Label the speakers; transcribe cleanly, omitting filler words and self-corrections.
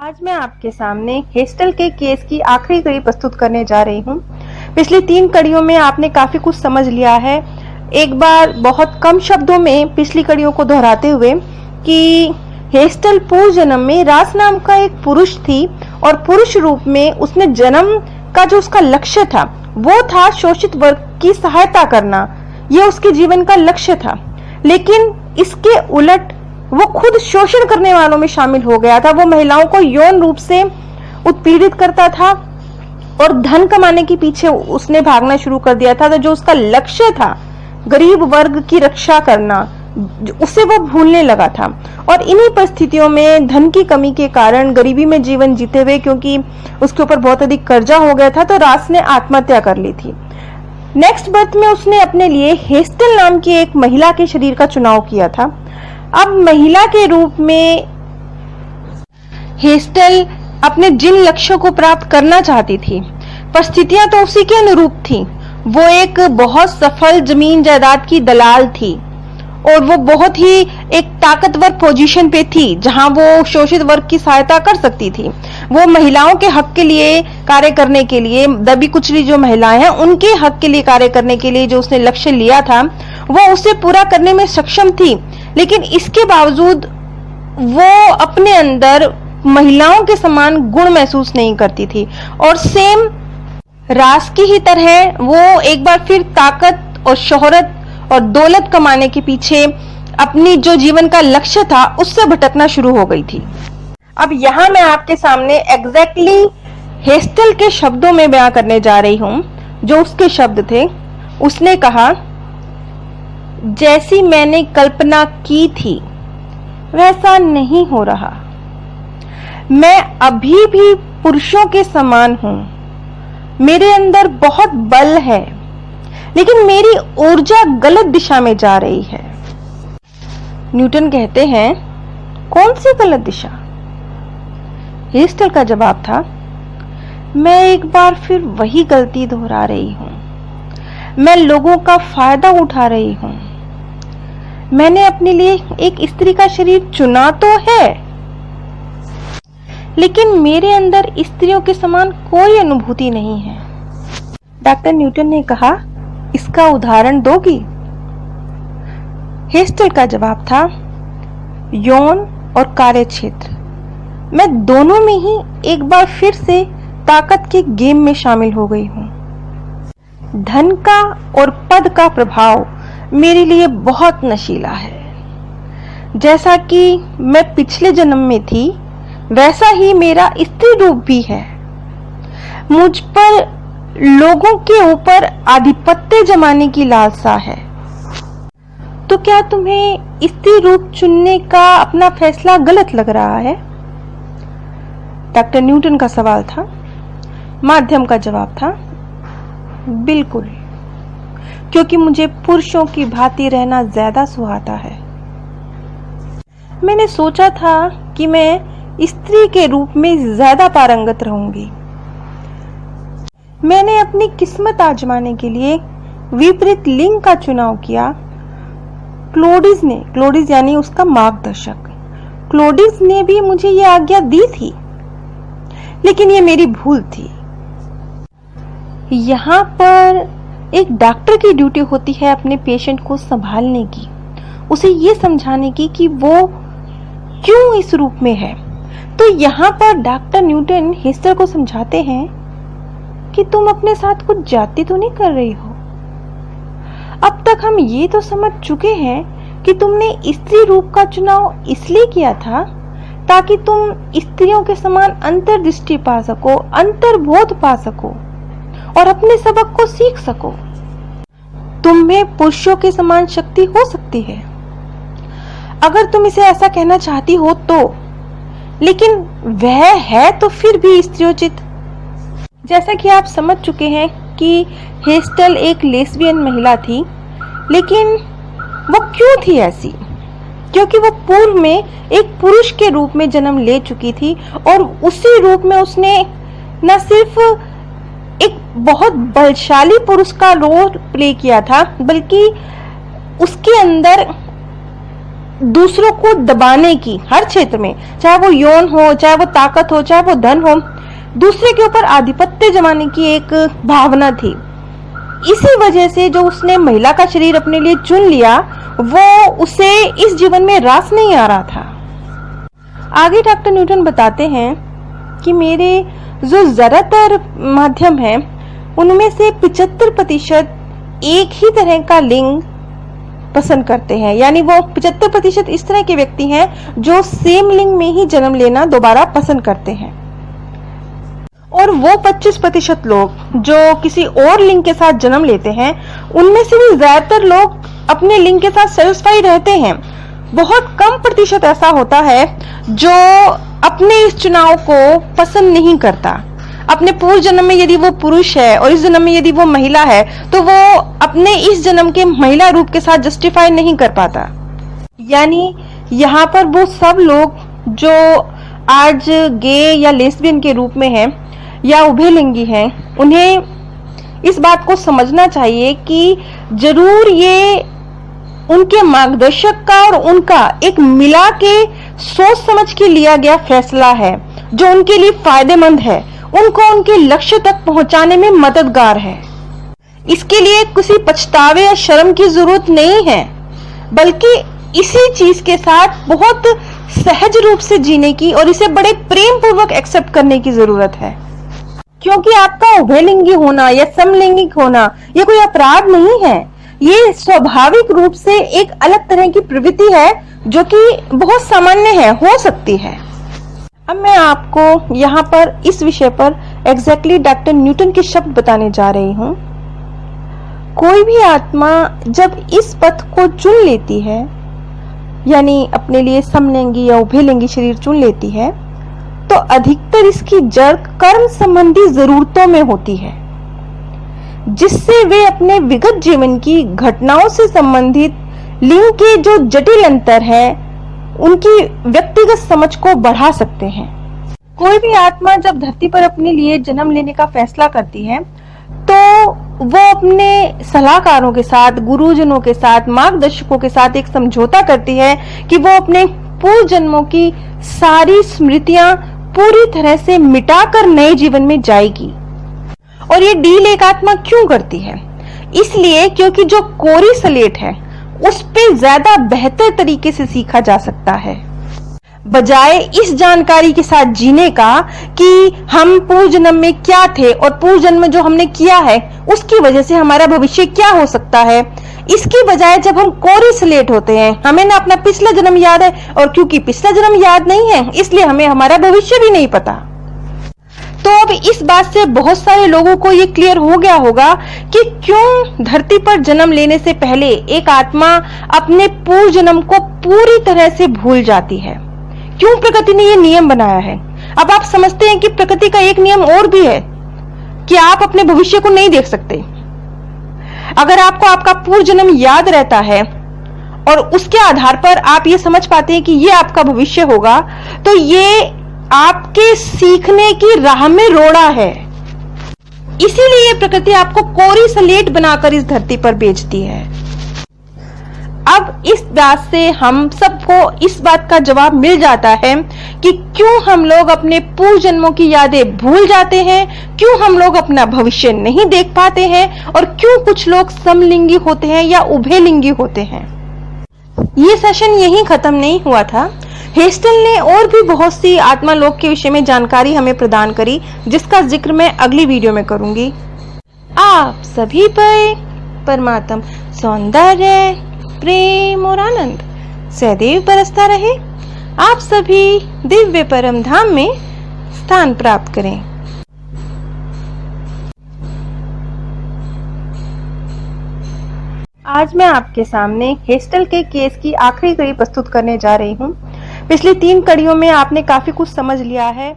Speaker 1: आज मैं आपके सामने हेस्टल के केस की आखिरी कड़ी प्रस्तुत करने जा रही हूँ। पिछली 3 कड़ियों में आपने काफी कुछ समझ लिया है। एक बार बहुत कम शब्दों में पिछली कड़ियों को दोहराते हुए कि हेस्टल पूर्व जन्म में रास नाम का एक पुरुष थी और पुरुष रूप में उसने जन्म का जो उसका लक्ष्य था वो था शोषित वर्ग की सहायता करना। यह उसके जीवन का लक्ष्य था, लेकिन इसके उलट वो खुद शोषण करने वालों में शामिल हो गया था। वो महिलाओं को यौन रूप से उत्पीड़ित करता था और धन कमाने के पीछे उसने भागना शुरू कर दिया था। तो जो उसका लक्ष्य था गरीब वर्ग की रक्षा करना, उसे वो भूलने लगा था। और इन्हीं परिस्थितियों में धन की कमी के कारण गरीबी में जीवन जीते हुए, क्योंकि उसके ऊपर बहुत अधिक कर्जा हो गया था, तो रास ने आत्महत्या कर ली थी। नेक्स्ट बर्थ में उसने अपने लिए हेस्टल नाम की एक महिला के शरीर का चुनाव किया था। अब महिला के रूप में हेस्टल अपने जिन लक्ष्यों को प्राप्त करना चाहती थी, परिस्थितियां तो उसी के अनुरूप थी। वो एक बहुत सफल जमीन जायदाद की दलाल थी और वो बहुत ही एक ताकतवर पोजीशन पे थी जहां वो शोषित वर्ग की सहायता कर सकती थी। वो महिलाओं के हक के लिए कार्य करने के लिए, दबी कुचली जो महिलाएं हैं उनके हक के लिए कार्य करने के लिए जो उसने लक्ष्य लिया था वो उसे पूरा करने में सक्षम थी। लेकिन इसके बावजूद वो अपने अंदर महिलाओं के समान गुण महसूस नहीं करती थी और सेम रास की ही तरह वो एक बार फिर ताकत और शोहरत और दौलत कमाने के पीछे अपनी जो जीवन का लक्ष्य था उससे भटकना शुरू हो गई थी। अब यहाँ मैं आपके सामने एग्जैक्टली हेस्टल के शब्दों में बयां करने जा रही हूँ जो उसके शब्द थे। उसने कहा, जैसी मैंने कल्पना की थी वैसा नहीं हो रहा। मैं अभी भी पुरुषों के समान हूं। मेरे अंदर बहुत बल है, लेकिन मेरी ऊर्जा गलत दिशा में जा रही है। न्यूटन कहते हैं, कौन सी गलत दिशा? हेस्टल का जवाब था, मैं एक बार फिर वही गलती दोहरा रही हूं। मैं लोगों का फायदा उठा रही हूं। मैंने अपने लिए एक स्त्री का शरीर चुना तो है, लेकिन मेरे अंदर स्त्रियों के समान कोई अनुभूति नहीं है। डॉक्टर न्यूटन ने कहा, इसका उदाहरण दोगी? हेस्टल का जवाब था, यौन और कार्य क्षेत्र, मैं दोनों में ही एक बार फिर से ताकत के गेम में शामिल हो गई हूं। धन का और पद का प्रभाव मेरे लिए बहुत नशीला है। जैसा कि मैं पिछले जन्म में थी वैसा ही मेरा स्त्री रूप भी है। मुझ पर लोगों के ऊपर आधिपत्य जमाने की लालसा है। तो क्या तुम्हें स्त्री रूप चुनने का अपना फैसला गलत लग रहा है? डॉक्टर न्यूटन का सवाल था। माध्यम का जवाब था, बिल्कुल, क्योंकि मुझे पुरुषों की भांति रहना ज्यादा सुहाता है। मैंने सोचा था कि मैं स्त्री के रूप में ज्यादा पारंगत रहूंगी। मैंने अपनी किस्मत आजमाने के लिए विपरीत लिंग का चुनाव किया। क्लोडिस यानी उसका मार्गदर्शक, क्लोडिस ने भी मुझे यह आज्ञा दी थी, लेकिन यह मेरी भूल थी। यहाँ पर एक डॉक्टर की ड्यूटी होती है अपने पेशेंट को संभालने की, उसे ये समझाने की कि वो क्यों इस रूप में है। तो यहाँ पर डॉक्टर न्यूटन हेस्टल को समझाते हैं कि तुम अपने साथ कुछ जाति तो नहीं कर रही हो। अब तक हम ये तो समझ चुके हैं कि तुमने स्त्री रूप का चुनाव इसलिए किया था ताकि तुम स्त्रियों के समान अंतर्दृष्टि पा सको, अंतर्बोध पा सको और अपने सबक को सीख सको। तुम में पुरुषों के समान शक्ति हो सकती है, अगर तुम इसे ऐसा कहना चाहती हो तो, लेकिन वह है तो फिर भी स्त्रीयोचित। जैसा कि आप समझ चुके हैं कि हेस्टल एक लेस्बियन महिला थी, लेकिन वो क्यों थी ऐसी? क्योंकि वो पूर्व में एक पुरुष के रूप में जन्म ले चुकी थी और उसी रूप में उसने न सिर्फ एक बहुत बलशाली पुरुष का रोल प्ले किया था, बल्कि उसके अंदर दूसरों को दबाने की, हर क्षेत्र में, चाहे वो यौन हो, चाहे वो ताकत हो, चाहे वो धन हो, दूसरे के ऊपर आधिपत्य जमाने की एक भावना थी। इसी वजह से जो उसने महिला का शरीर अपने लिए चुन लिया, वो उसे इस जीवन में रास नहीं आ रहा था। आगे डॉक्टर न्यूटन बताते हैं कि मेरे जो ज्यादातर माध्यम हैं, उनमें से 75% एक ही तरह का लिंग पसंद करते हैं, यानी वो 75% इस तरह के व्यक्ति हैं जो सेम लिंग में ही जन्म लेना दोबारा पसंद करते हैं, और वो 25% लोग जो किसी और लिंग के साथ जन्म लेते हैं, उनमें से भी ज्यादातर लोग अपने लिंग के साथ सेटिस्फाई रहते हैं। बहुत कम प्रतिशत ऐसा होता है जो अपने इस चुनाव को पसंद नहीं करता। अपने पूर्व जन्म में यदि वो पुरुष है और इस जन्म में यदि वो महिला है, तो वो अपने इस जन्म के महिला रूप के साथ जस्टिफाई नहीं कर पाता। यानी यहाँ पर वो सब लोग जो आज गे या लेस्बियन के रूप में हैं या उभयलिंगी हैं, उन्हें इस बात को समझना चाहिए कि जरूर ये उनके मार्गदर्शक का और उनका एक मिला के सोच समझ के लिया गया फैसला है, जो उनके लिए फायदेमंद है, उनको उनके लक्ष्य तक पहुंचाने में मददगार है। इसके लिए किसी पछतावे या शर्म की जरूरत नहीं है, बल्कि इसी चीज के साथ बहुत सहज रूप से जीने की और इसे बड़े प्रेम पूर्वक एक्सेप्ट करने की जरूरत है। क्योंकि आपका उभयलिंगी होना या समलैंगिक होना ये कोई अपराध नहीं है, ये स्वाभाविक रूप से एक अलग तरह की प्रवृत्ति है जो कि बहुत सामान्य है, हो सकती है। अब मैं आपको यहाँ पर इस विषय पर एग्जैक्टली डॉक्टर न्यूटन के शब्द बताने जा रही हूँ। कोई भी आत्मा जब इस पथ को चुन लेती है, यानी अपने लिए समलैंगी या उभयलिंगी शरीर चुन लेती है, तो अधिकतर इसकी जड़ कर्म संबंधी जरूरतों में होती है, जिससे वे अपने विगत जीवन की घटनाओं से संबंधित लिंग के जो जटिल अंतर है, उनकी व्यक्तिगत समझ को बढ़ा सकते हैं। कोई भी आत्मा जब धरती पर अपने लिए जन्म लेने का फैसला करती है, तो वो अपने सलाहकारों के साथ, गुरुजनों के साथ, मार्गदर्शकों के साथ एक समझौता करती है कि वो अपने पूर्व जन्मों की सारी स्मृतियां पूरी तरह से मिटाकर नए जीवन में जाएगी। और ये डील एक आत्मा क्यों करती है? इसलिए क्योंकि जो कोरी स्लेट है उस पे ज्यादा बेहतर तरीके से सीखा जा सकता है, बजाय इस जानकारी के साथ जीने का कि हम पूर्व जन्म में क्या थे और पूर्व जन्म में जो हमने किया है उसकी वजह से हमारा भविष्य क्या हो सकता है। इसकी बजाय जब हम कोरी स्लेट होते हैं, हमें ना अपना पिछला जन्म याद है, और क्योंकि पिछला जन्म याद नहीं है इसलिए हमें हमारा भविष्य भी नहीं पता। तो अब इस बात से बहुत सारे लोगों को ये क्लियर हो गया होगा कि क्यों धरती पर जन्म लेने से पहले एक आत्मा अपने पूर्व जन्म को पूरी तरह से भूल जाती है, क्यों प्रकृति ने ये नियम बनाया है। अब आप समझते हैं कि प्रकृति का एक नियम और भी है कि आप अपने भविष्य को नहीं देख सकते। अगर आपको आपका पूर्व जन्म याद रहता है और उसके आधार पर आप ये समझ पाते हैं कि ये आपका भविष्य होगा, तो ये आपके सीखने की राह में रोड़ा है। इसीलिए प्रकृति आपको कोरी स्लेट बनाकर इस धरती पर भेजती है। अब इस बात से हम सबको इस बात का जवाब मिल जाता है कि क्यों हम लोग अपने पूर्व जन्मों की यादें भूल जाते हैं, क्यों हम लोग अपना भविष्य नहीं देख पाते हैं, और क्यों कुछ लोग समलिंगी होते हैं या उभयलिंगी होते हैं। ये सेशन यहीं खत्म नहीं हुआ था। हेस्टल ने और भी बहुत सी आत्मा लोक के विषय में जानकारी हमें प्रदान करी, जिसका जिक्र मैं अगली वीडियो में करूंगी। आप सभी पर परमात्म सौंदर्य, प्रेम और आनंद सदैव बरसता रहे। आप सभी दिव्य परम धाम में स्थान प्राप्त करें। आज मैं आपके सामने हेस्टल के केस की आखिरी कड़ी प्रस्तुत करने जा रही हूँ। पिछली 3 कड़ियों में आपने काफी कुछ समझ लिया है।